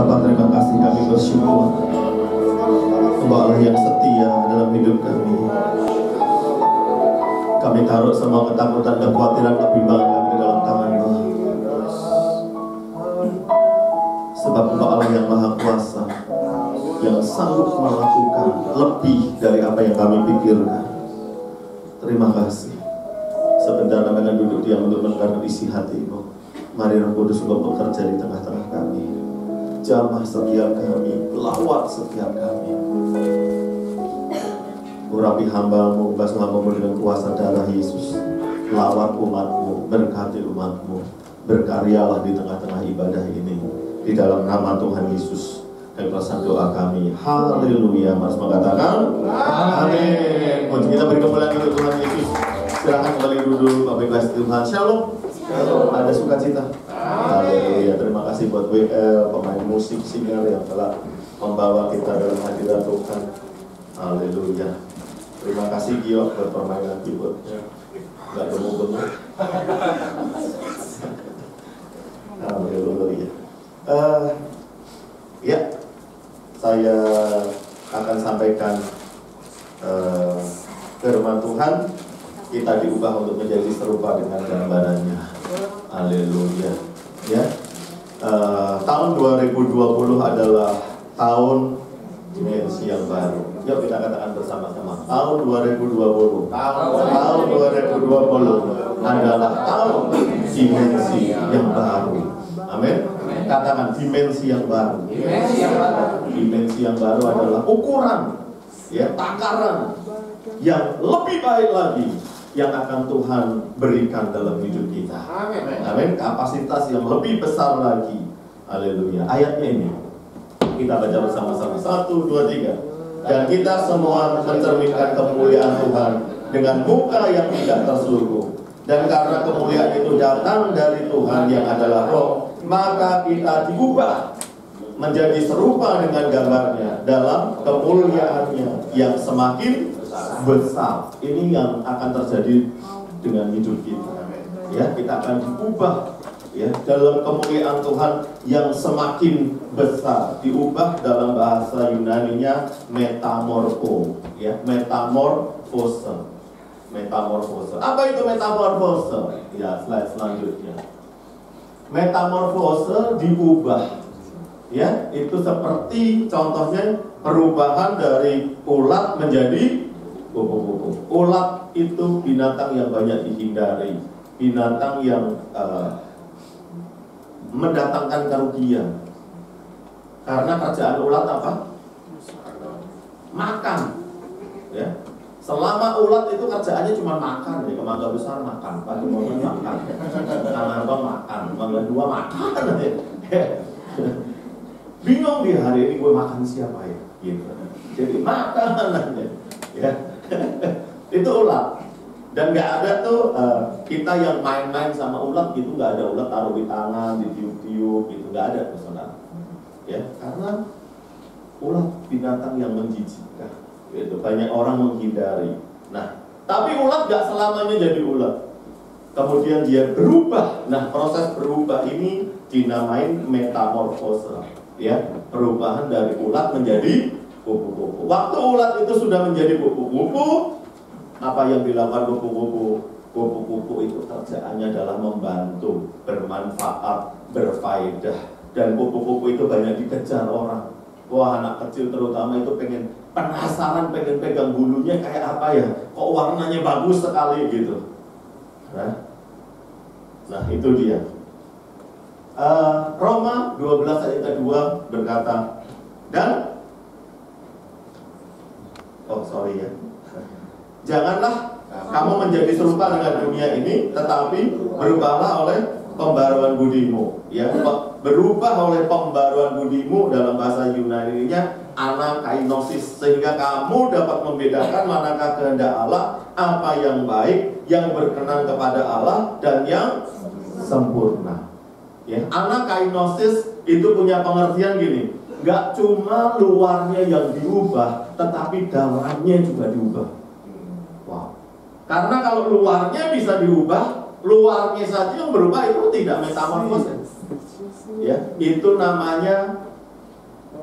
Bapa, terima kasih, kami bersyukur Engkau Allah yang setia dalam hidup kami. Kami taruh semua ketakutan dan kekhawatiran kebimbangan kami di dalam tangan-Mu. Sebab Engkau Allah yang Maha Kuasa, yang sanggup melakukan lebih dari apa yang kami pikirkan. Terima kasih. Sebentar kami akan duduk diam untuk mendengarkan isi hati-Mu. Mari Roh Kudus Engkau bekerja di tengah-tengah kami. Jamah setiap kami, lawat setiap kami. Urapi hamba-Mu, basuh hamba-Mu dengan kuasa darah Yesus. Lawat umat-Mu, berkati umat-Mu. Berkaryalah di tengah-tengah ibadah ini. Di dalam nama Tuhan Yesus. Dan perasaan doa kami. Haleluya. Mari semua katakan amin. Puji kita beri kemuliaan untuk Tuhan Yesus. Silahkan kembali duduk. Bapak Ibu Tuhan. Shalom. Ada sukacita. Haleluya. Terima kasih buat WL, pemain musik, singer yang telah membawa kita dalam hadirat Tuhan. Haleluya. Terima kasih Gio buat permainan keyboardnya. Gak gemuk-gemuk. Haleluya. Ya, saya akan sampaikan firman Tuhan. Kita diubah untuk menjadi serupa dengan gambarannya. Haleluya. Ya, tahun 2020 adalah tahun dimensi yang baru. Yuk kita katakan bersama-sama. Tahun 2020. Tahun 2020 adalah tahun dimensi yang baru. Amin. Katakan dimensi yang baru. Dimensi yang baru adalah ukuran, ya, takaran yang lebih baik lagi yang akan Tuhan berikan dalam hidup kita. Amin. Kapasitas yang lebih besar lagi. Haleluya. Ayatnya ini kita baca bersama-sama. 1, 2, 3. Dan kita semua mencerminkan kemuliaan Tuhan dengan muka yang tidak terselubung. Dan karena kemuliaan itu datang dari Tuhan yang adalah Roh, maka kita diubah menjadi serupa dengan gambarnya dalam kemuliaannya yang semakin besar. Ini yang akan terjadi dengan hidup kita. Ya, kita akan diubah, ya, dalam kemuliaan Tuhan yang semakin besar. Diubah dalam bahasa Yunaninya metamorpho, ya, metamorphose. Metamorfose. Apa itu metamorfose? Ya, slide selanjutnya. Metamorfose diubah. Ya, itu seperti contohnya perubahan dari ulat menjadi kupu-kupu. Ulat itu binatang yang banyak dihindari, binatang yang mendatangkan kerugian. Karena kerjaan ulat apa? Makan. Ya. Selama ulat itu kerjaannya cuma makan, ya, kemangga besar makan, pagi momen makan, anak abang makan, kemangga dua makan, ya. Bingung dia, hari ini gue makan siapa ya, gitu. Jadi makan aja, ya. Itu ulat. Dan nggak ada tuh kita yang main-main sama ulat gitu, nggak ada. Ulat taruh di tangan, ditiup-tiup gitu, nggak ada tuh, saudara. Ya, karena ulat binatang yang menjijikkan. Gitu. Banyak orang menghindari. Nah, tapi ulat gak selamanya jadi ulat. Kemudian dia berubah. Nah, proses berubah ini dinamain metamorfose. Ya, perubahan dari ulat menjadi kupu-kupu. Waktu ulat itu sudah menjadi kupu-kupu, apa yang dilakukan kupu-kupu? Kupu-kupu itu kerjaannya adalah membantu, bermanfaat, berfaedah. Dan kupu-kupu itu banyak dikejar orang. Wah, anak kecil terutama itu pengen penasaran, pengen pegang bulunya kayak apa ya, kok warnanya bagus sekali gitu. Nah itu dia. Roma 12 ayat kedua berkata, dan janganlah kamu menjadi serupa dengan dunia ini, tetapi berubahlah oleh pembaruan budimu. Ya, berubah oleh pembaruan budimu dalam bahasa Yunani-nya anakainosis, sehingga kamu dapat membedakan manakah kehendak Allah, apa yang baik, yang berkenan kepada Allah, dan yang sempurna. Ya, anakainosis itu punya pengertian gini, nggak cuma luarnya yang diubah, tetapi dalamnya juga diubah. Wow. Karena kalau luarnya bisa diubah, luarnya saja yang berubah itu tidak metamorfose. Ya, itu namanya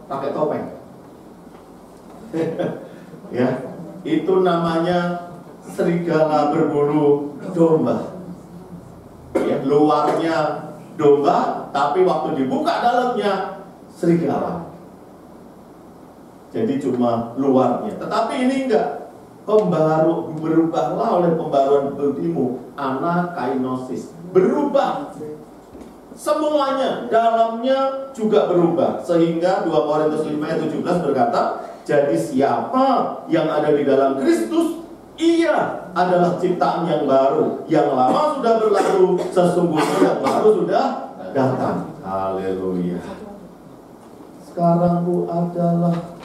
pakai topeng. Ya, itu namanya serigala berbulu domba. Ya, luarnya domba, tapi waktu dibuka dalamnya serigala. Jadi cuma luarnya. Tetapi ini enggak. Berubahlah oleh pembaruan budimu, anakainosis. Berubah. Semuanya, dalamnya juga berubah. Sehingga 2 Korintus 5 ayat 17 berkata, jadi siapa yang ada di dalam Kristus, ia adalah ciptaan yang baru. Yang lama sudah berlalu, sesungguhnya yang baru sudah datang. Haleluya. Sekarang ku adalah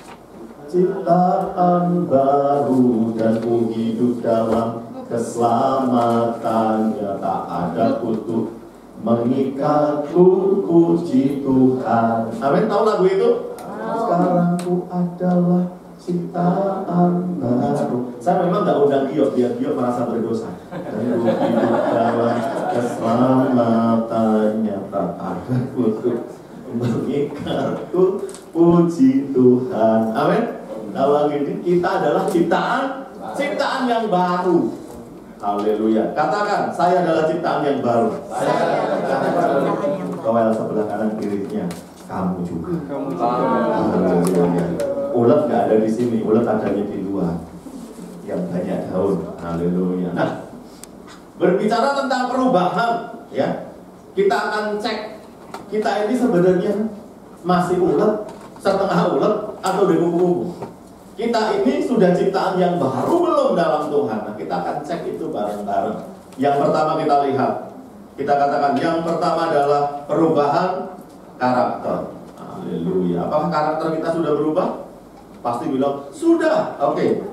ciptaan baru, dan ku hidup dalam keselamatannya. Tak ada kutuk mengikatku, puji Tuhan. Amin. Tahu lagu itu? Sekarang ku adalah ciptaan baru. Saya memang gak undang Gio, biar Gio merasa berdosa. Dan ku hidup dalam keselamatannya. Tak ada kutuk mengikatku, puji Tuhan. Amin. Kalau ini kita adalah ciptaan yang baru. Haleluya. Katakan, saya adalah ciptaan yang baru. Kawal sebelah kanan kirinya, kamu juga. Haleluya. Ulet nggak ada di sini, ulet adanya di luar. Yang banyak daun. Haleluya. Nah, berbicara tentang perubahan, ya, kita akan cek kita ini sebenarnya masih ulet, setengah ulet, atau udah kupu-kupu. Kita ini sudah ciptaan yang baru belum dalam Tuhan? Nah, kita akan cek itu bareng-bareng. Yang pertama kita lihat, kita katakan yang pertama adalah perubahan karakter. Haleluya. Apakah karakter kita sudah berubah? Pasti bilang sudah. Oke.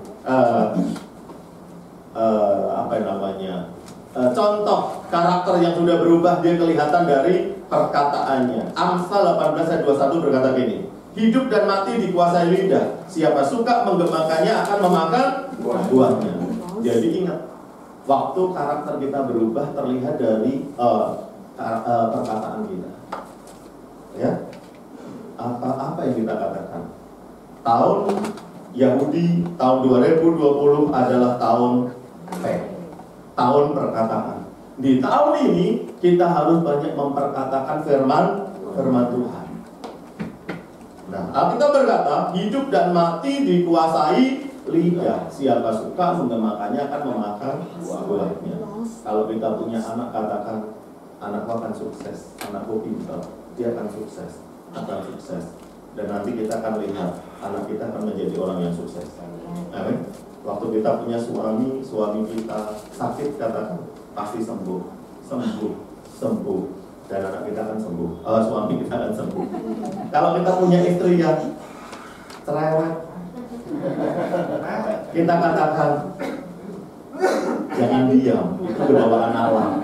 Apa namanya? Contoh karakter yang sudah berubah, dia kelihatan dari perkataannya. Amsal 18 ayat 21 berkata gini, hidup dan mati dikuasai lidah, siapa suka menggemakannya akan memakan buahnya. Jadi ingat, waktu karakter kita berubah terlihat dari perkataan kita. Ya, apa yang kita katakan? Tahun Yahudi tahun 2020 adalah tahun P, tahun perkataan. Di tahun ini kita harus banyak memperkatakan firman Tuhan. Nah, Alkitab berkata, hidup dan mati dikuasai lidah. Siapa suka menggemakannya akan memakan buahnya. Kalau kita punya anak, katakan, anakku akan sukses, anakku pintar, dia akan sukses. Dan nanti kita akan lihat, anak kita akan menjadi orang yang sukses. Amin. Waktu kita punya suami kita sakit, katakan, pasti sembuh. Dan anak kita akan sembuh, suami kita akan sembuh. Kalau kita punya istri yang cerewet, kita katakan, jangan diam, itu bawaan alam.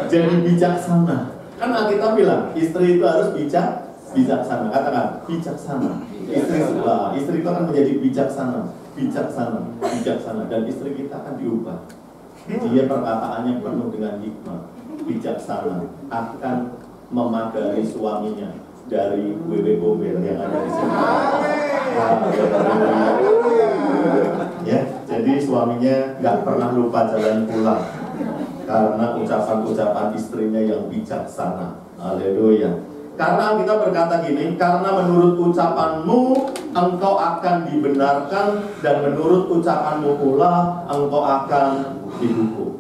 Jadi bijaksana. Kan Alkitab bilang, istri itu harus bijaksana. Katakan, bijaksana. Istri itu akan menjadi bijaksana. Dan istri kita akan diubah. Dia perkataannya penuh dengan hikmah, bijaksana, akan memagari suaminya dari wewe gombel yang ada di sini. Ya, jadi suaminya nggak pernah lupa jalan pulang karena ucapan-ucapan istrinya yang bijaksana. Haleluya. Karena kita berkata gini, karena menurut ucapanmu engkau akan dibenarkan, dan menurut ucapanmu pula engkau akan dihukum.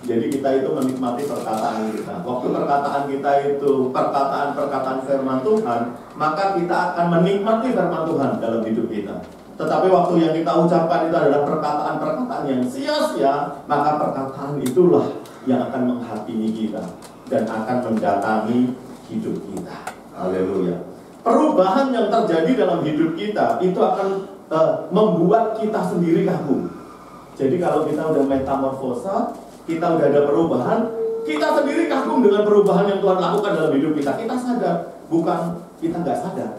Jadi kita itu menikmati perkataan kita. Waktu perkataan kita itu perkataan firman Tuhan, maka kita akan menikmati firman Tuhan dalam hidup kita. Tetapi waktu yang kita ucapkan itu adalah perkataan-perkataan yang sia-sia, maka perkataan itulah yang akan menghakimi kita dan akan mendatangi hidup kita. Haleluya. Perubahan yang terjadi dalam hidup kita itu akan membuat kita sendiri kagum. Jadi kalau kita udah metamorfosa, kita udah ada perubahan, kita sendiri kagum dengan perubahan yang Tuhan lakukan dalam hidup kita. Kita sadar, bukan kita nggak sadar.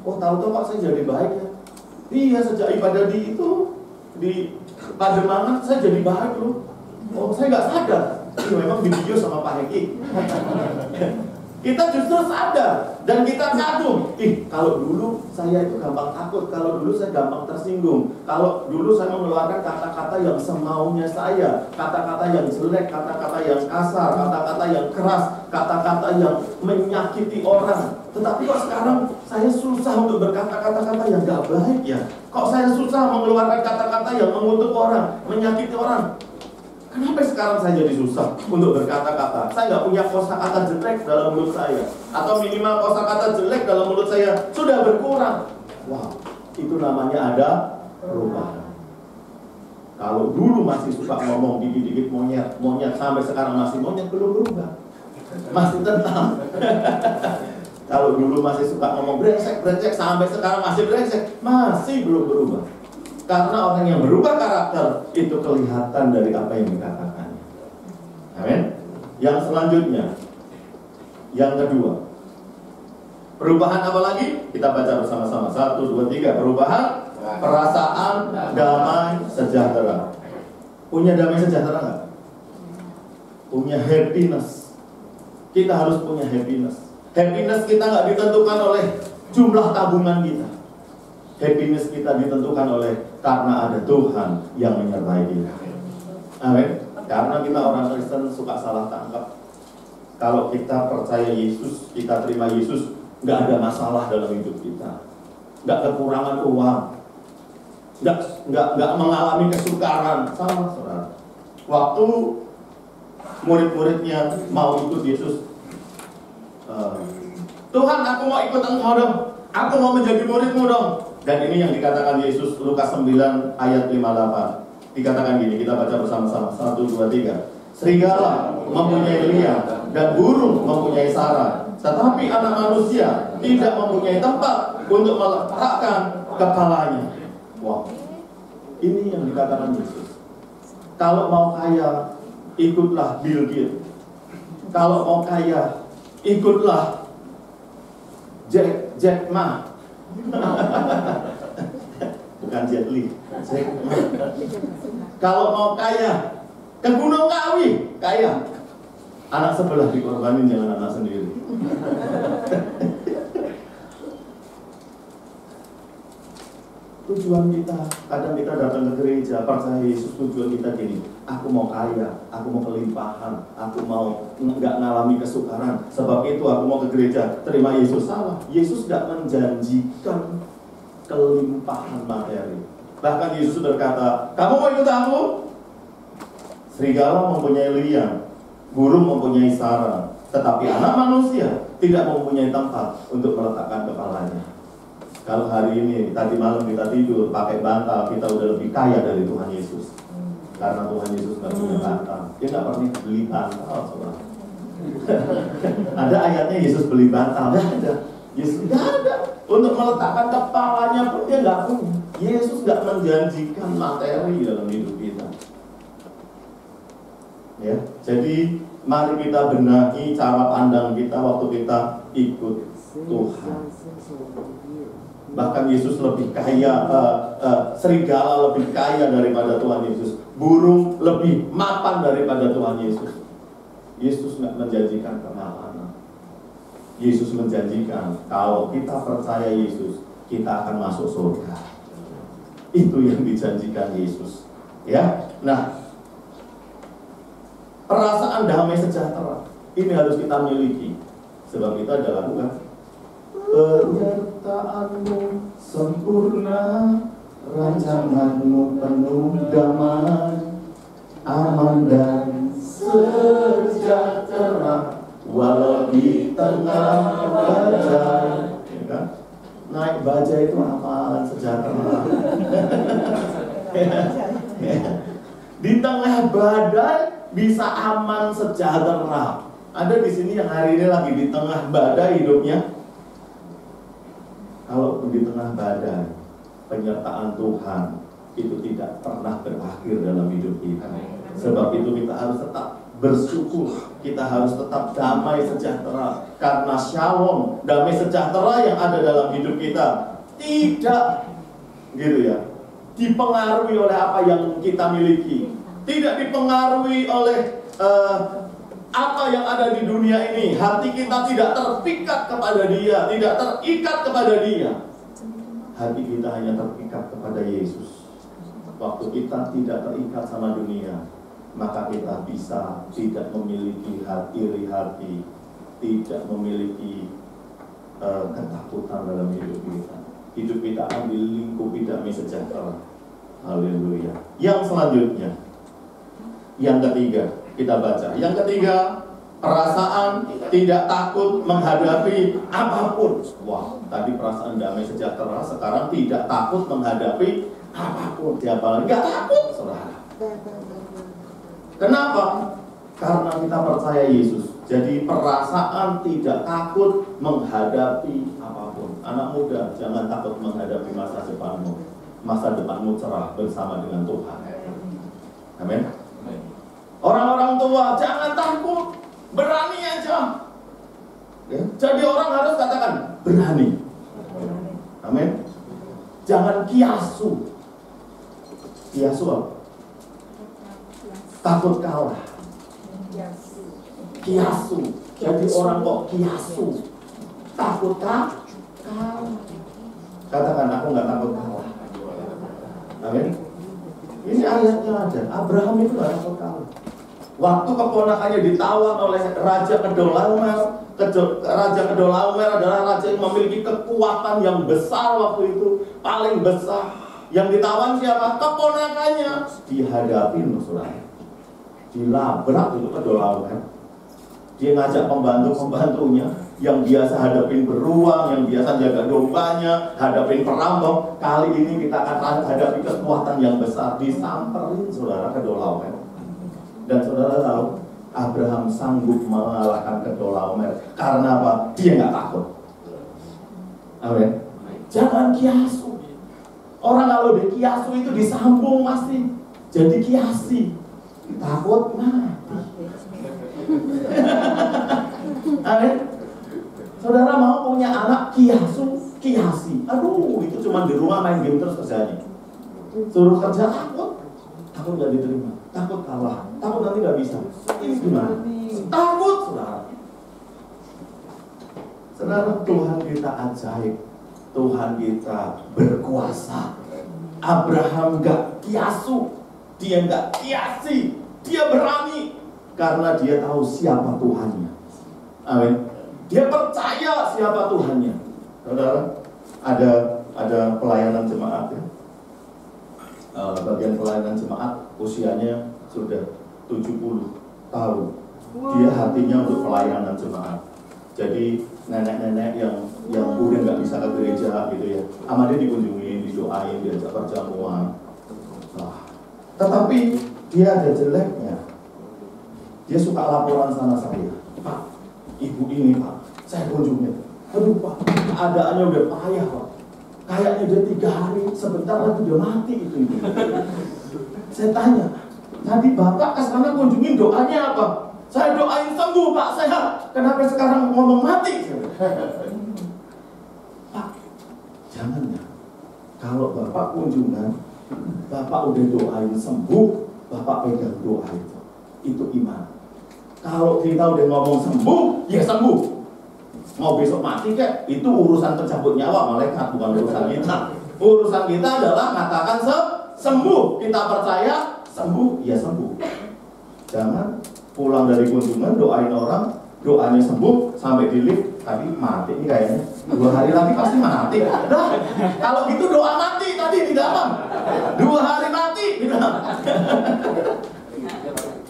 Oh, tahu-tahu Pak saya jadi baik ya. Iya, sejak ibadah di Pademangan saya jadi baik loh. Oh, saya nggak sadar. Ini memang video sama Pak Heki. Kita justru sadar dan kita kagum. Kalau dulu saya itu gampang takut, kalau dulu saya gampang tersinggung, kalau dulu saya mengeluarkan kata-kata yang semaunya saya, kata-kata yang jelek, kata-kata yang kasar, kata-kata yang keras, kata-kata yang menyakiti orang. Tetapi kok sekarang saya susah untuk berkata kata-kata yang gak baik ya? Kok saya susah mengeluarkan kata-kata yang mengutuk orang, menyakiti orang? Kenapa sekarang saya jadi susah untuk berkata-kata? Saya nggak punya kosakata jelek dalam mulut saya, atau minimal kosakata jelek dalam mulut saya sudah berkurang. Wow, itu namanya ada perubahan. Kalau dulu masih suka ngomong dikit-dikit monyet sampai sekarang masih monyet, belum berubah, masih tetap. Kalau dulu masih suka ngomong brengsek sampai sekarang masih brengsek, masih belum berubah. Karena orang yang berubah karakter itu kelihatan dari apa yang dikatakannya. Amin. Yang selanjutnya, yang kedua, perubahan apa lagi? Kita baca bersama-sama. 1, 2, 3. Perubahan perasaan damai sejahtera. Punya damai sejahtera nggak? Punya happiness. Kita harus punya happiness. Happiness kita nggak ditentukan oleh jumlah tabungan kita. Happiness kita ditentukan oleh karena ada Tuhan yang menyertai kita. Amin. Karena kita orang Kristen suka salah tangkap. Kalau kita percaya Yesus, kita terima Yesus, nggak ada masalah dalam hidup kita, nggak kekurangan uang, nggak mengalami kesukaran. Sama, saudara. Waktu murid-muridnya mau ikut Yesus, Tuhan, aku mau ikut Engkau dong, aku mau menjadi murid-Mu dong. Dan ini yang dikatakan Yesus, Lukas 9 ayat 58. Dikatakan gini, kita baca bersama-sama. 1, 2, 3. Serigala mempunyai liang dan burung mempunyai sarang, tetapi anak manusia tidak mempunyai tempat untuk meletakkan kepalanya. Wow. Ini yang dikatakan Yesus. Kalau mau kaya, ikutlah Bill Gates. Kalau mau kaya, ikutlah Jack Ma. Bukan Jet Li. Kalau mau kaya, ke Gunung Kawi, kaya. Anak sebelah dikorbanin, jangan anak sendiri. Tujuan kita, kadang kita datang ke gereja, percaya Yesus, tujuan kita gini, aku mau kaya, aku mau kelimpahan, aku mau nggak ngalami kesukaran. Sebab itu aku mau ke gereja, terima Yesus. Salah, Yesus nggak menjanjikan kelimpahan materi. Bahkan Yesus berkata, kamu mau ikut aku? Serigala mempunyai liang, burung mempunyai sarang, tetapi anak manusia tidak mempunyai tempat untuk meletakkan kepalanya. Kalau hari ini, tadi malam kita tidur pakai bantal, kita udah lebih kaya dari Tuhan Yesus. Karena Tuhan Yesus nggak punya bantal, dia nggak pernah beli bantal. Ada ayatnya Yesus beli bantal, nggak ada. Yesus nggak ada. Untuk meletakkan kepalanya pun dia nggak punya. Yesus nggak menjanjikan materi dalam hidup kita. Ya, jadi mari kita benahi cara pandang kita waktu kita ikut Tuhan. Bahkan Yesus lebih kaya, serigala lebih kaya daripada Tuhan Yesus, burung lebih mapan daripada Tuhan Yesus. Yesus nggak menjanjikan kemapanan. Yesus menjanjikan kalau kita percaya Yesus, kita akan masuk surga. Itu yang dijanjikan Yesus. Ya, nah, perasaan damai sejahtera ini harus kita miliki. Sebab itu adalah bukan penyertaanmu sempurna, rancanganmu penuh damai, aman dan sejahtera, walau di tengah badai. Ya kan? Naik bajai itu aman, sejahtera. Di tengah badai bisa aman, sejahtera. Ada di sini yang hari ini lagi di tengah badai hidupnya. Kalau di tengah badai, penyertaan Tuhan itu tidak pernah berakhir dalam hidup kita. Sebab itu kita harus tetap bersyukur, kita harus tetap damai sejahtera. Karena shalom, damai sejahtera yang ada dalam hidup kita tidak gitu ya, dipengaruhi oleh apa yang kita miliki, tidak dipengaruhi oleh apa yang ada di dunia ini, hati kita tidak terpikat kepada Dia, tidak terikat kepada Dia. Hati kita hanya terikat kepada Yesus. Waktu kita tidak terikat sama dunia, maka kita bisa tidak memiliki iri hati, tidak memiliki ketakutan dalam hidup kita. Hidup kita akan dilingkupi damai sejahtera. Haleluya. Yang selanjutnya, yang ketiga, kita baca. Yang ketiga, perasaan tidak takut menghadapi apapun. Wah, tadi perasaan damai sejahtera, sekarang tidak takut menghadapi apapun. Siapa lagi nggak takut, saudara? Kenapa? Karena kita percaya Yesus. Jadi perasaan tidak takut menghadapi apapun. Anak muda, jangan takut menghadapi masa depanmu. Masa depanmu cerah bersama dengan Tuhan. Amin. Orang-orang tua, jangan takut, berani aja. Ya? Jadi orang harus katakan berani. Amin. Jangan kiasu. Kiasu apa? Takut kalah. Kiasu. Jadi orang kok kiasu, takut kalah. Katakan, aku nggak takut kalah. Amin. Ini ayatnya ada. Abraham itu nggak takut kalah. Waktu keponakannya ditawan oleh Raja Kedorlaomer. Raja Kedorlaomer adalah raja yang memiliki kekuatan yang besar waktu itu, paling besar. Yang ditawan siapa? Keponakannya. Dihadapin, saudara. Dilabrak itu Kedorlaomer. Dia ngajak pembantu-pembantunya yang biasa hadapin beruang, yang biasa jaga dombanya, hadapin perampok. Kali ini kita akan hadapi kekuatan yang besar. Disamperin, saudara, Kedorlaomer. Dan saudara tahu, Abraham sanggup mengalahkan Kedorlaomer. Karena apa? Dia nggak takut. Amin. Jangan kiasu. Orang kalau dikiasu itu disambung pasti jadi kiasi. Takut mati. Amin. Saudara mau punya anak kiasu, kiasi. Aduh, itu cuma di rumah main game terus kerjanya. Suruh kerja takut. Takut nggak diterima, takut kalah, takut nanti nggak bisa. Ini gimana? Takut, saudara. Saudara, Tuhan kita ajaib, Tuhan kita berkuasa. Abraham nggak kiasu, dia nggak kiasi, dia berani karena dia tahu siapa Tuhannya. Amin. Dia percaya siapa Tuhannya. Saudara, ada pelayanan jemaat ya. Bagian pelayanan jemaat usianya sudah 70 tahun. Dia hatinya untuk pelayanan jemaat. Jadi nenek-nenek yang udah nggak bisa ke gereja gitu ya, sama dia dikunjungi, didoain, diajak perjamuan. Nah, tetapi dia ada jeleknya. Dia suka laporan sama saya, Pak, ibu ini Pak, saya kunjungi. Aduh Pak, keadaannya udah payah Pak. Kayaknya dia 3 hari, sebentar lagi udah mati itu. Saya tanya, tadi Bapak ke sana kunjungin doanya apa? Saya doain sembuh Pak, sehat. Kenapa sekarang ngomong mati? Pak, jangan ya. Kalau Bapak kunjungan, Bapak udah doain sembuh, Bapak pegang doa itu. Itu iman. Kalau kita udah ngomong sembuh, ya sembuh. Mau besok mati kek, itu urusan pencabut nyawa malaikat, bukan urusan kita. Urusan kita adalah mengatakan sembuh. Kita percaya sembuh, ya sembuh. Jangan pulang dari kunjungan doain orang, doanya sembuh sampai di lift, tadi mati ini kayaknya. 2 hari lagi pasti mati. Nah, kalau gitu doa mati tadi di dalam. 2 hari mati di dalam.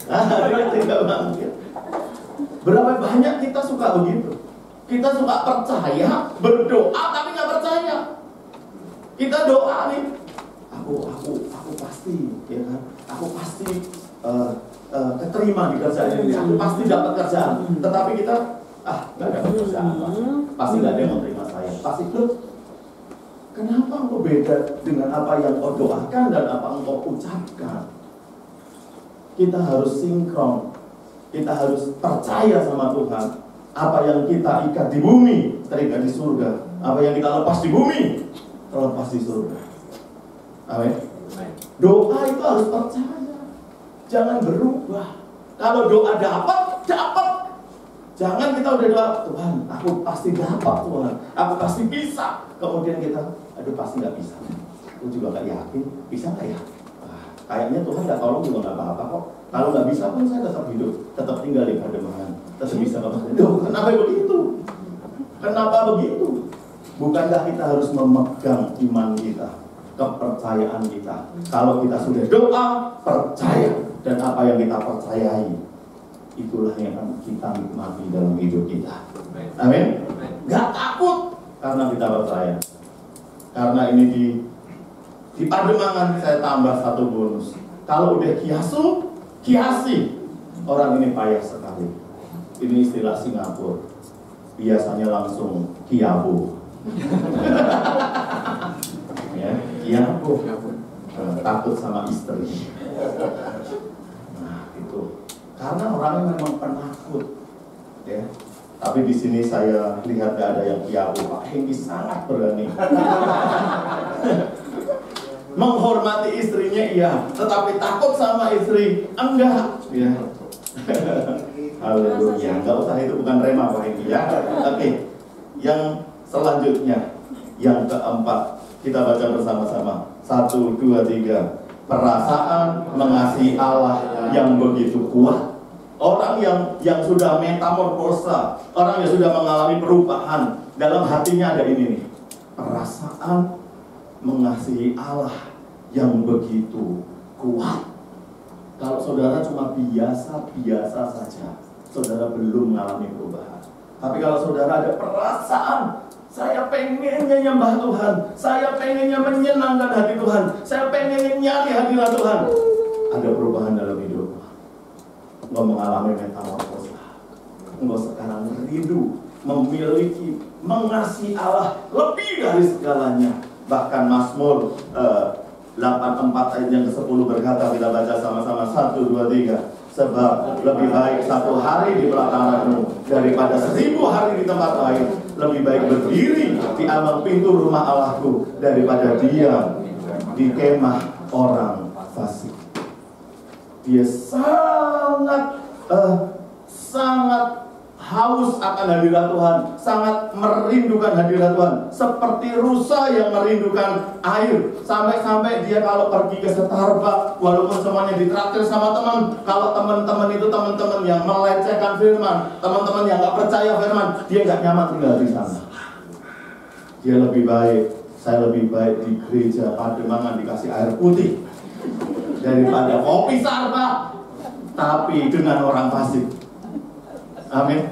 Dia tidak mungkin. Berapa banyak kita suka begitu? Kita suka percaya, berdoa tapi nggak percaya. Kita doa nih, aku pasti, ya kan? Aku pasti keterima di kerjaan ini. Aku pasti dapat kerjaan. Tetapi kita, nggak dapat kerjaan. Pasti nggak ada yang mau terima saya. Pasti loh. Kenapa engkau beda dengan apa yang kau doakan dan apa yang kau ucapkan? Kita harus sinkron. Kita harus percaya sama Tuhan. Apa yang kita ikat di bumi terikat di surga. Apa yang kita lepas di bumi terlepas di surga. Amin. Doa itu harus percaya. Jangan berubah. Kalau doa dapat, dapat. Jangan kita udah doa, Tuhan, aku pasti dapat Tuhan, aku pasti bisa. Kemudian kita, aduh pasti nggak bisa. Aku juga nggak yakin, bisa nggak ya? Kayaknya Tuhan nggak tolong juga nggak apa-apa kok. Kalau nggak bisa pun saya tetap hidup, tetap tinggal di Pademangan, tetap bisa nggak. Duh, kenapa begitu? Kenapa begitu? Bukankah kita harus memegang iman kita, kepercayaan kita? Kalau kita sudah doa, percaya, dan apa yang kita percayai, itulah yang akan kita nikmati dalam hidup kita. Amin. Nggak takut karena kita percaya. Karena ini di Pademangan saya tambah satu bonus. Kalau udah kiasi, orang ini payah sekali. Ini istilah Singapura. Biasanya langsung kiabu. Ya, kiabu. Takut sama istri. Nah, itu. Karena orangnya memang penakut. Ya. Tapi di sini saya lihat gak ada yang kiabu. Pak Hengki sangat berani. Menghormati istrinya iya, tetapi takut sama istri enggak. Ya. Haleluya. Enggak usah, itu bukan rema Pak Hengki ya. Oke. Yang selanjutnya, yang keempat, kita baca bersama-sama. 1, 2, 3. Perasaan mengasihi Allah yang begitu kuat. Orang yang sudah metamorfosa, orang yang sudah mengalami perubahan, dalam hatinya ada ini nih. Perasaan mengasihi Allah yang begitu kuat. Kalau saudara cuma biasa-biasa saja, saudara belum mengalami perubahan. Tapi kalau saudara ada perasaan, saya pengennya nyembah Tuhan, saya pengennya menyenangkan hati Tuhan, saya pengennya nyari hadirat Tuhan, ada perubahan dalam hidup. Engkau mengalami metamorfosa. Engkau sekarang rindu, memiliki, mengasihi Allah lebih dari segalanya. Bahkan Mazmur 84 ayat yang ke-10 berkata, kita baca sama-sama, 1, 2, 3. Sebab lebih baik 1 hari di belakangmu daripada 1000 hari di tempat lain. Lebih baik berdiri di ambang pintu rumah Allahku daripada diam di kemah orang fasik. Dia sangat haus akan hadirat Tuhan, sangat merindukan hadirat Tuhan, seperti rusa yang merindukan air. Sampai-sampai dia kalau pergi ke Starbucks, walaupun semuanya ditraktir sama teman, kalau teman-teman itu teman-teman yang melecehkan firman, teman-teman yang nggak percaya firman, dia nggak nyaman tinggal di sana. Dia lebih baik, saya lebih baik di gereja Pademangan dikasih air putih daripada kopi Starbucks tapi dengan orang fasik. Amin.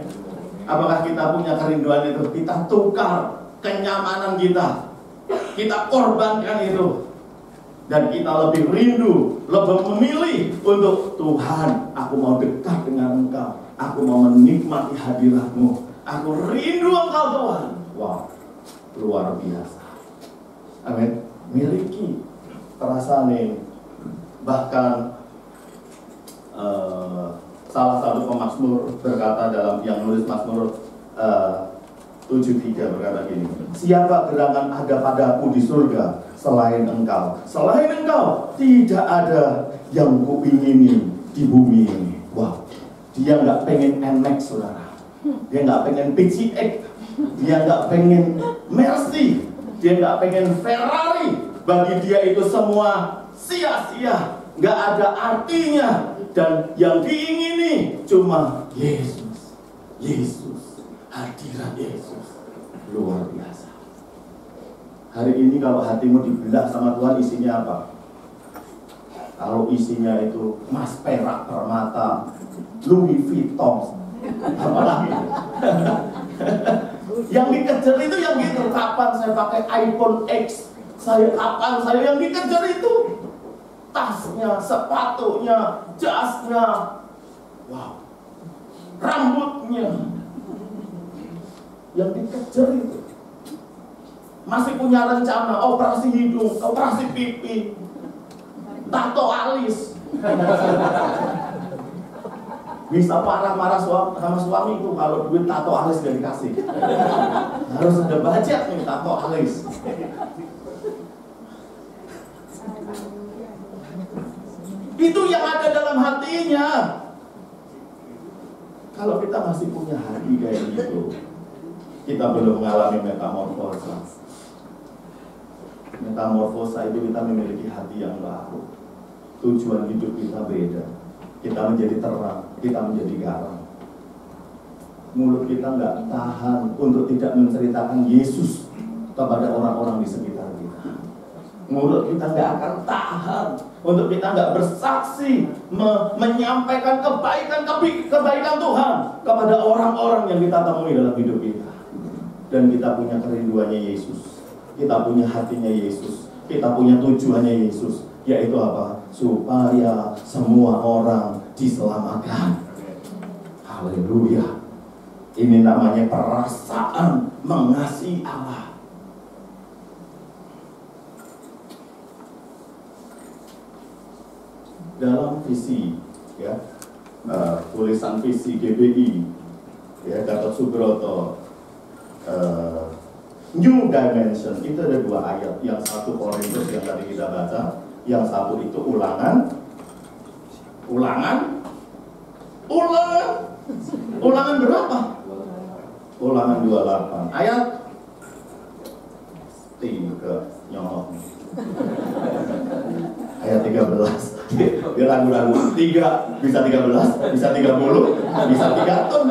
Apakah kita punya kerinduan itu? Kita tukar kenyamanan kita, kita korbankan itu, dan kita lebih rindu, lebih memilih untuk Tuhan. Aku mau dekat dengan Engkau, aku mau menikmati hadirat-Mu, aku rindu Engkau Tuhan. Wow, luar biasa. Amin. Miliki perasaan ini. Bahkan salah satu pemazmur berkata dalam yang nulis Mazmur 73 berkata gini, siapa gerangan ada padaku di surga selain Engkau? Selain Engkau tidak ada yang kuingini di bumi ini. Wow, dia nggak pengen NMAX saudara, dia nggak pengen PCX, dia nggak pengen Mercy, dia nggak pengen Ferrari. Bagi dia itu semua sia-sia, nggak ada artinya. Dan yang diingini cuma Yesus, Yesus, hadirat Yesus. Luar biasa. Hari ini kalau hatimu dibelah sama Tuhan, isinya apa? Kalau isinya itu emas, perak, permata, Louis Vuitton, apalagi yang dikejar itu yang gitu. Kapan saya pakai iPhone X? Kapan saya yang dikejar itu? Tasnya, sepatunya, jasnya, wow, rambutnya, yang dikejar itu. Masih punya rencana operasi hidung, operasi pipi, tato alis. Bisa marah-marah sama suami itu kalau duit tato alis gak dikasih. Harus ada budget nih tato alis. Itu yang ada dalam hatinya. Kalau kita masih punya hati kayak gitu, kita belum mengalami metamorfosa. Metamorfosa itu kita memiliki hati yang baru. Tujuan hidup kita beda. Kita menjadi terang, kita menjadi garam. Mulut kita nggak tahan untuk tidak menceritakan Yesus kepada orang-orang di sekitar kita. Mulut kita nggak akan tahan untuk kita nggak bersaksi, menyampaikan kebaikan Tuhan kepada orang-orang yang kita temui dalam hidup kita. Dan kita punya kerinduannya Yesus, kita punya hatinya Yesus, kita punya tujuannya Yesus, yaitu apa? Supaya semua orang diselamatkan. Haleluya. Ini namanya perasaan mengasihi Allah. Dalam visi, ya, tulisan visi GBI, ya, Gatot Subroto, New Dimension, itu ada 2 ayat. Yang satu Korintus yang tadi kita baca, yang satu itu Ulangan 28 ayat 3 nyolok ayat 13. Dia ragu-ragu, 3 bisa 13, bisa 30, bisa 3 ton.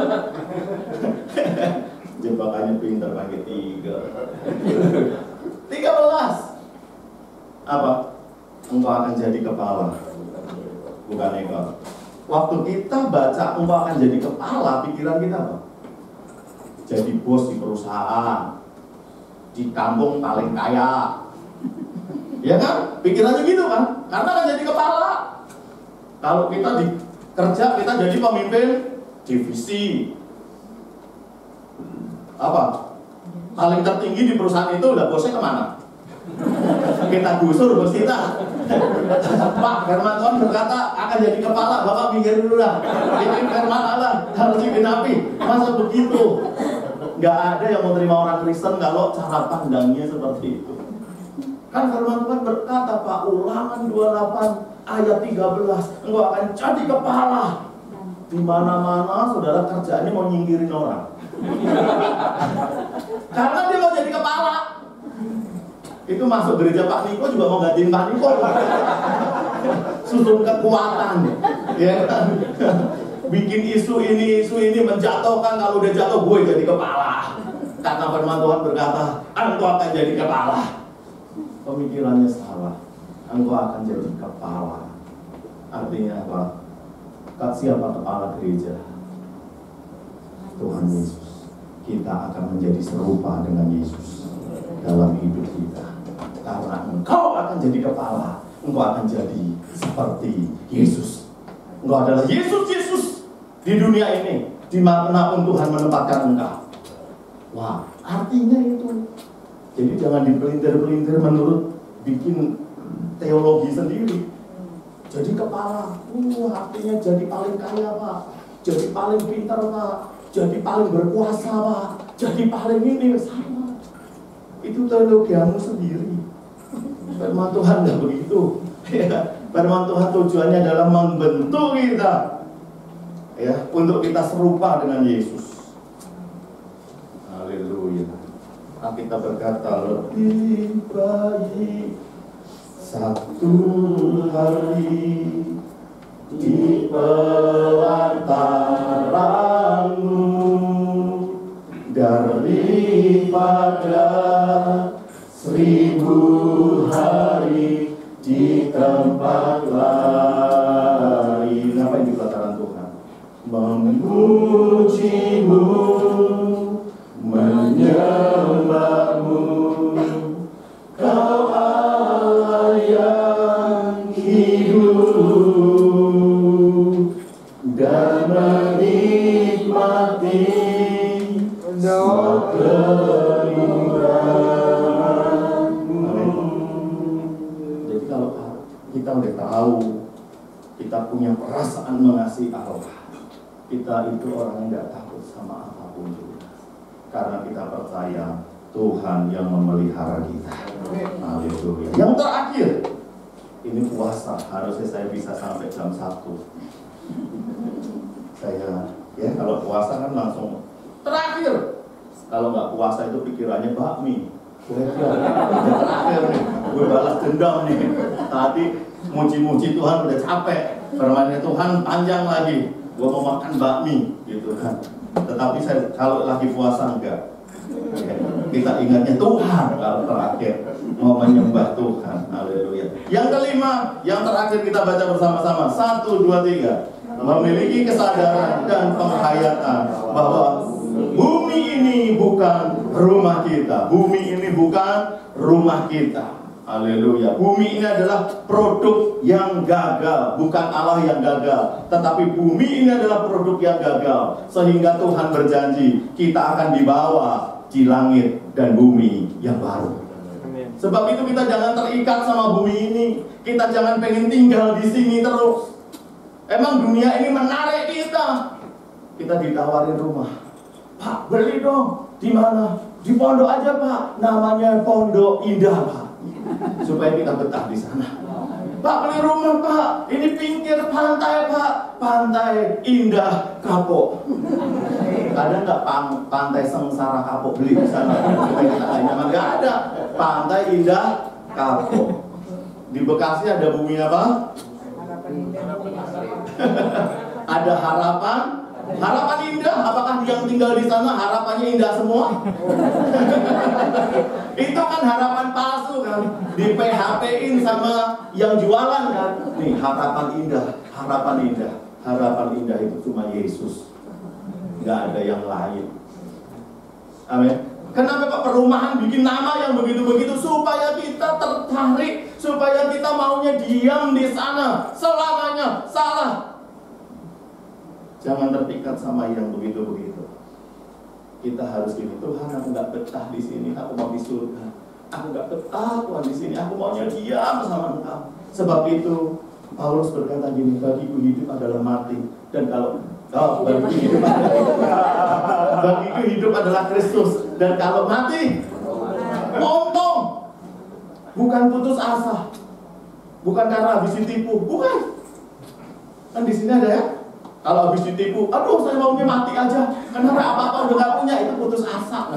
Jebakannya pintar pakai 13. Apa? Engkau akan jadi kepala, bukan ekor. Waktu kita baca engkau akan jadi kepala, pikiran kita apa? Jadi bos di perusahaan, di kampung paling kaya. Ya kan? Pikirannya gitu kan? Karena akan jadi kepala. Kalau kita di kerja, kita jadi pemimpin divisi. Apa? Paling tertinggi di perusahaan itu, udah bosnya kemana? Kita gusur bos kita. Pak, firman Tuhan berkata akan jadi kepala. Bapak mikir dulu lah. Ini firman Allah harus digenapi. Masa begitu? Gak ada yang mau terima orang Kristen kalau cara pandangnya seperti itu. Kan firman Tuhan berkata, Pak, Ulangan 28 ayat 13, engkau akan jadi kepala. Di mana-mana saudara kerjaannya mau nyingkirin orang. Karena dia mau jadi kepala. Itu masuk gereja Pak Niko juga mau gantiin Pak Niko. Susun kekuatan, ya kan? Bikin isu ini menjatuhkan, kalau udah jatuh gue jadi kepala. Karena firman Tuhan berkata, engkau akan jadi kepala. Pemikirannya salah. Engkau akan jadi kepala. Artinya apa? Siapa kepala gereja? Tuhan Yesus. Kita akan menjadi serupa dengan Yesus dalam hidup kita. Karena engkau akan jadi kepala, engkau akan jadi seperti Yesus. Engkau adalah Yesus di dunia ini, di mana pun Tuhan menempatkan engkau. Wah, artinya itu. Jadi jangan dipelintir-pelintir menurut bikin teologi sendiri. Jadi kepala, artinya jadi paling kaya Pak, jadi paling pintar Pak, jadi paling berkuasa Pak, jadi paling ini sama. Itu teologiamu sendiri. Firman Tuhan nggak begitu. Ya, firman Tuhan tujuannya adalah membentuk kita, ya, untuk kita serupa dengan Yesus. Haleluya. Kita berkata lebih baik satu hari di pelantaranmu daripada 1000 hari di tempat lain. Apa yang di pelataran Tuhan? Memujimu, menyembahmu, Kau Allah yang hidup dan menikmati semua keindahanmu. Jadi kalau kita udah tahu, kita punya perasaan mengasihi Allah, kita itu orang yang gak takut sama apapun juga. Karena kita percaya Tuhan yang memelihara kita. Haleluya. Yang terakhir, ini puasa. Harusnya saya bisa sampai jam 1. Saya Ya, kalau puasa kan langsung terakhir. Kalau nggak puasa itu pikirannya bakmi. Terakhir nih, gue balas dendam nih. Tadi muji-muji Tuhan udah capek, firman-Nya Tuhan panjang lagi. Gue mau makan bakmi, gitu kan. Tetapi saya kalau lagi puasa enggak. Kita ingatnya Tuhan kalau terakhir mau menyembah Tuhan. Haleluya. Yang kelima, yang terakhir kita baca bersama-sama. 1, 2, 3. Memiliki kesadaran dan penghayatan bahwa bumi ini bukan rumah kita. Bumi ini bukan rumah kita. Haleluya. Bumi ini adalah produk yang gagal, bukan Allah yang gagal, tetapi bumi ini adalah produk yang gagal. Sehingga Tuhan berjanji kita akan dibawa di langit dan bumi yang baru. Sebab itu kita jangan terikat sama bumi ini. Kita jangan pengen tinggal di sini terus. Emang dunia ini menarik kita. Kita ditawarin rumah. Pak, beli dong. Di mana? Di pondok aja, Pak. Namanya Pondok Indah, Pak. Supaya kita betah di sana. Pak, beli rumah, Pak. Ini pinggir pantai, Pak. Pantai Indah Kapok. Ada nggak pantai Sengsara Kapok beli di sana? Supaya kita nyaman. Nggak ada. Pantai Indah Kapok. Di Bekasi ada bumi apa? Ada harapan indah. Apakah yang tinggal di sana harapannya indah semua? Itu kan harapan palsu kan, di PHP-in sama yang jualan kan. Nih harapan indah itu cuma Yesus, nggak ada yang lain. Amin. Kenapa Pak perumahan bikin nama yang begitu-begitu? Supaya kita tertarik, supaya kita maunya diam di sana selamanya. Salah. Jangan terpikat sama yang begitu-begitu. Kita harus gini, Tuhan aku nggak betah di sini, aku mau di surga. Aku nggak betah Tuhan di sini, aku maunya diam sama Engkau. Sebab itu Paulus berkata gini, bagiku hidup adalah mati, dan bagiku hidup adalah Kristus, dan kalau mati untung. Bukan putus asa, bukan karena habis ditipu, bukan. Kan di sini ada ya. Kalau habis ditipu, aduh saya maunya mati aja, karena apa-apa udah gak punya, itu putus asa.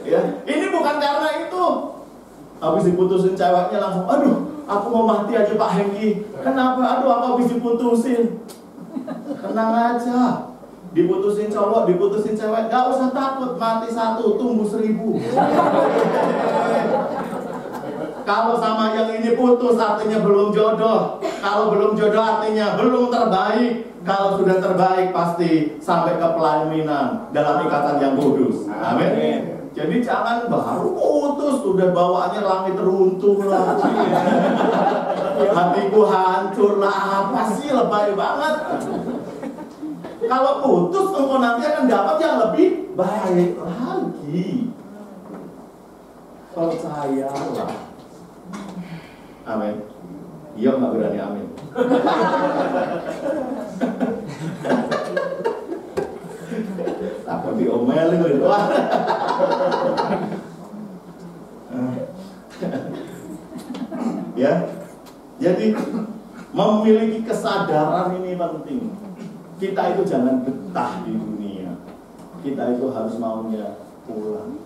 Ya, ini bukan karena itu. Habis diputusin ceweknya langsung, aduh aku mau mati aja Pak Hengki. Kenapa? Aduh aku habis diputusin. Tenang aja. Diputusin cowok, diputusin cewek, gak usah takut. Mati 1, tumbuh 1000. Kalau sama yang ini putus artinya belum jodoh. Kalau belum jodoh artinya belum terbaik. Kalau sudah terbaik pasti sampai ke pelaminan dalam ikatan yang kudus. Amin. Jadi jangan baru putus udah bawaannya langit runtuh lah. Hatiku hancur lah. Apa sih, lebay banget. Kalau putus engkau nanti akan dapat yang lebih baik lagi. Percayalah. Amin. Iya nggak berani amin. Takut diomelin gitu. Ya. Jadi memiliki kesadaran ini penting. Kita itu jangan betah di dunia. Kita itu harus maunya pulang.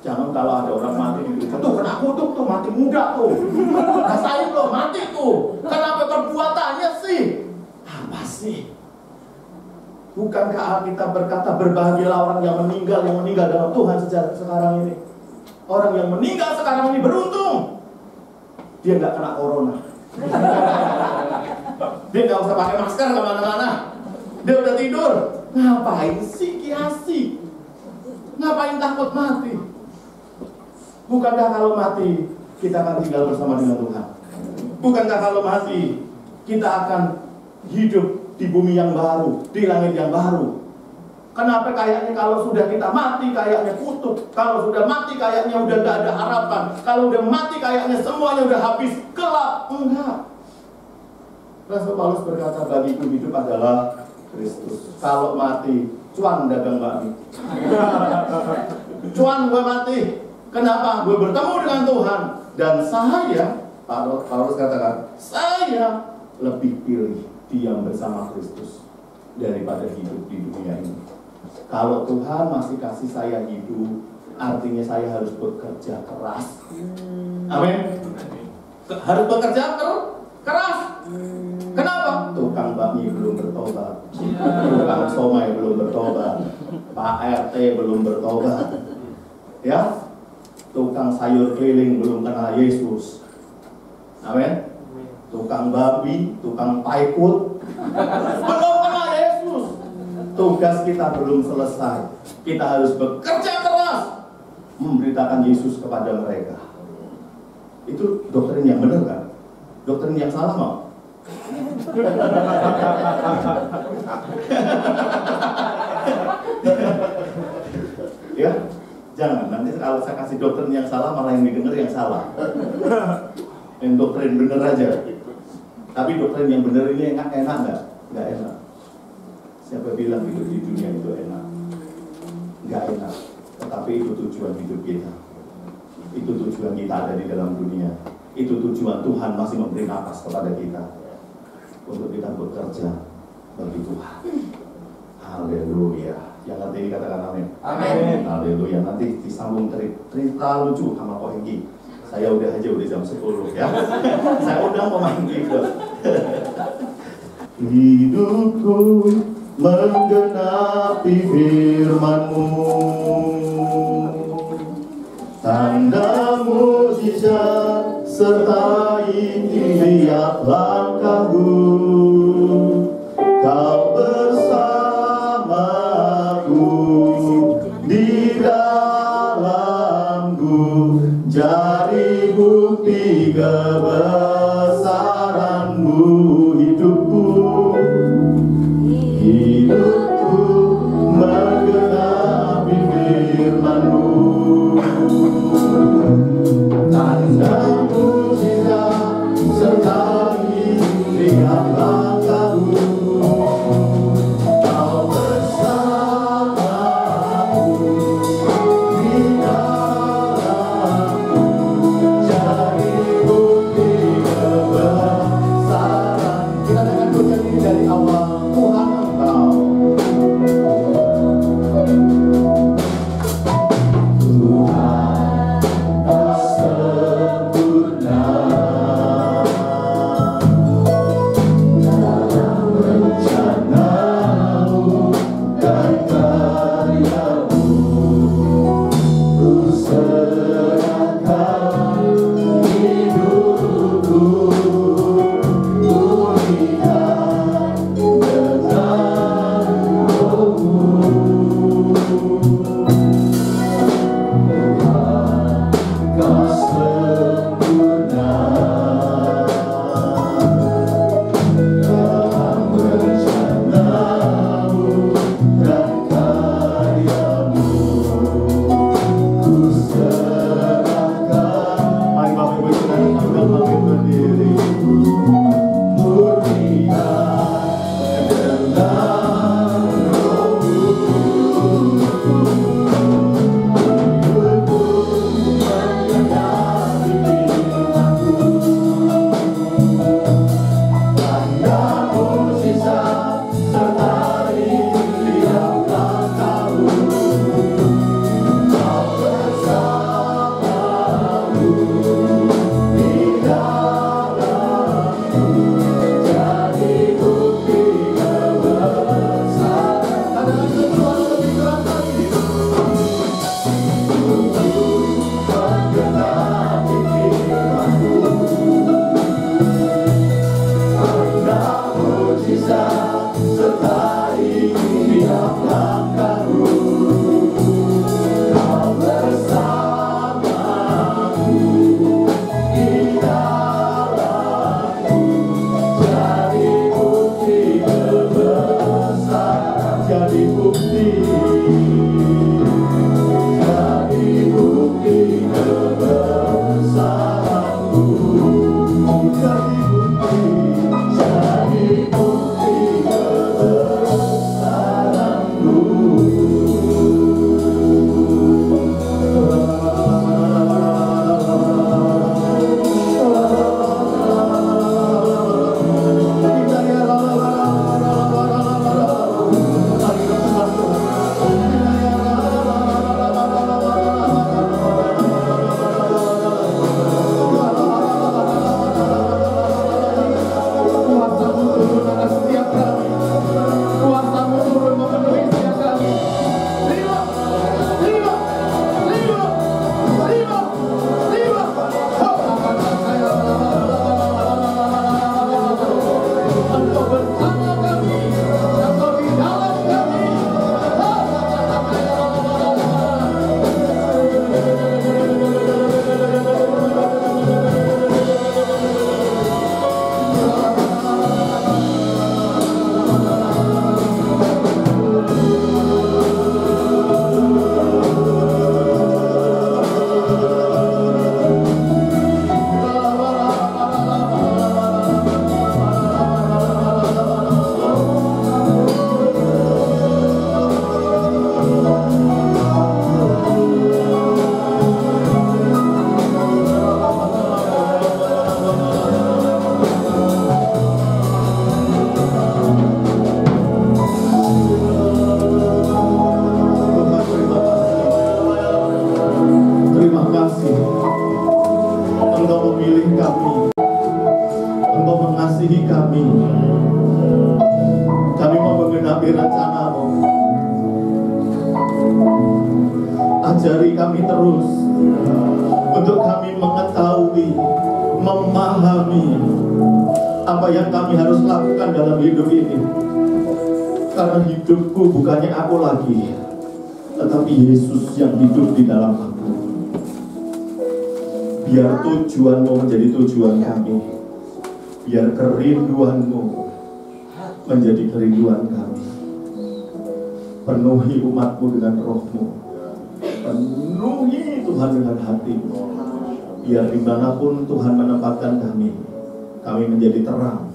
Jangan kalau ada orang mati di dunia, tuh kena kutuk tuh, mati muda tuh. Rasain loh, mati tuh. Kenapa perbuatannya sih? Apa sih? Bukankah kita berkata berbahagialah orang yang meninggal dalam Tuhan sekarang ini. Orang yang meninggal sekarang ini beruntung. Dia nggak kena corona. Dia nggak usah pakai masker kemana-mana. Dia udah tidur. Ngapain sih kiasi? Ngapain takut mati? Bukankah kalau mati kita akan tinggal bersama dengan Tuhan? Bukankah kalau mati kita akan hidup di bumi yang baru, di langit yang baru? Kenapa kayaknya kalau sudah kita mati kayaknya kutuk, kalau sudah mati kayaknya udah gak ada harapan, kalau udah mati kayaknya semuanya udah habis, gelap? Enggak. Rasul Paulus berkata, bagiku hidup adalah Kristus. Kalau mati, cuan dagang bakmi. Cuan gue mati. Kenapa? Gue bertemu dengan Tuhan. Dan saya, Paulus katakan, saya lebih pilih diam bersama Kristus daripada hidup di dunia ini. Kalau Tuhan masih kasih saya hidup, artinya saya harus bekerja keras. Amin. Harus bekerja keras. Kenapa? Tukang bakmi belum bertobat, tukang somai belum bertobat, Pak RT belum bertobat, ya, tukang sayur keliling belum kenal Yesus. Amin. Tukang babi, tukang paikut belum kenal Yesus. Tugas kita belum selesai. Kita harus bekerja keras memberitakan Yesus kepada mereka. Itu doktrin yang benar kan? Doktrin yang salah mau? Ya, jangan. Nanti kalau saya kasih doktrin yang salah, malah yang didengar yang salah. Yang doktrin benar aja. Tapi doktrin yang benar ini enak nggak? Nggak enak. Siapa bilang hidup di dunia itu enak? Nggak enak. Tetapi itu tujuan hidup kita. Itu tujuan kita ada di dalam dunia. Itu tujuan Tuhan masih memberi nafas kepada kita untuk kita bekerja bagi Tuhan. Haleluya. Yang nanti dikatakan amin. Amin. Haleluya. Nanti disambung cerita lucu sama Ko Hengki. Saya udah jam 10 ya. Saya undang pemain keyboard. Hidupku menggenapi firman-Mu, tanda mujizat sertai tiap langkahku. Kau bersamaku di dalamku, jadi bukti kebesaran-Mu. Hidupku menggenapi firman-Mu, tanda mujizat sertai tiap langkahku. Kau bersamaku di dalamku, jadi bukti kebesaran. Kita akan bernyanyi dari awal. Tuhan Engkau, Tuhan Kau sempurna dalam rencana-Mu dan karya-Mu. Ku serahkan hidupku, pulihkan dengan Roh-Mu. Tuhan Kau sempurna dalam rencana-Mu dan karya-Mu. Ku serahkan. Mari Bapak Ibu Saudara sambil makin berdiri. Murnikan dengan Roh-Mu. Hidupku menggenapi firman-Mu, tanda mujizat sertai tiap langkahku. Kau bersamaku di dalamku, jadi bukti kebesaran. Ada sesuatu lebih keras lagi. Menggenapi firman-Mu, tanda mujizat sertai tiap langkahku. Kau bersamaku di dalamku, jadi bukti kebesaran. Jadi bukti kebesaran-Mu. Jadi bukti kebesaran-Mu. mengajari kami terus, untuk kami mengetahui, memahami apa yang kami harus lakukan dalam hidup ini. Karena hidupku bukannya aku lagi, tetapi Yesus yang hidup di dalam aku. Biar tujuanmu menjadi tujuan kami, biar kerinduanmu menjadi kerinduan kami. Penuhi umatmu dengan rohmu, penuhi Tuhan dengan hatimu. Biar dimanapun Tuhan menempatkan kami menjadi terang,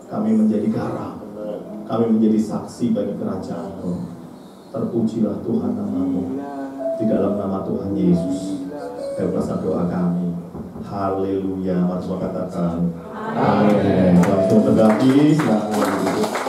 kami menjadi garam, kami menjadi saksi bagi kerajaan-Mu. Terpujilah Tuhan namamu, di dalam nama Tuhan Yesus. Bebaskan doa kami. Haleluya. Mari semua katakan amin. Langsung berdiri, silakan.